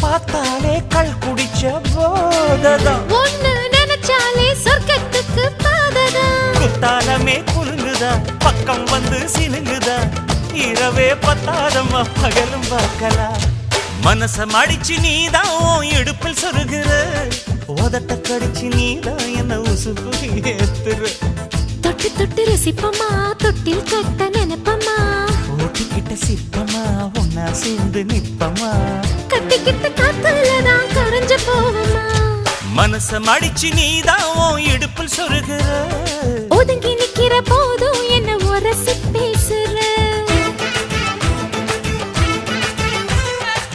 பார்த்தாலே கள் குடிச்ச போததான் ஒண்ணு நினைச்சாலே சொர்க்கத்துக்கு பாததான் குத்தாலமே குலுங்குதா பக்கம் வந்து சிலுங்குதா இரவே பத்தாதம்மா பகலும் பார்க்கலாம் மனச மடிச்சு நீதான் இடுப்பில் சொருகிற உதட்ட கடிச்சு நீதான் என்ன உசுப்பு ஏத்துற தொட்டு தொட்டு ரசிப்பமா தொட்டில் கட்ட நினைப்பமா ஓட்டிக்கிட்ட சிற்பமா ஒன்னா சேர்ந்து நிற்பமா கட்டிக்கிட்ட காத்துலதான் கரைஞ்சு போவமா மனச மடிச்சு நீதான் இடுப்பில் சொருகிற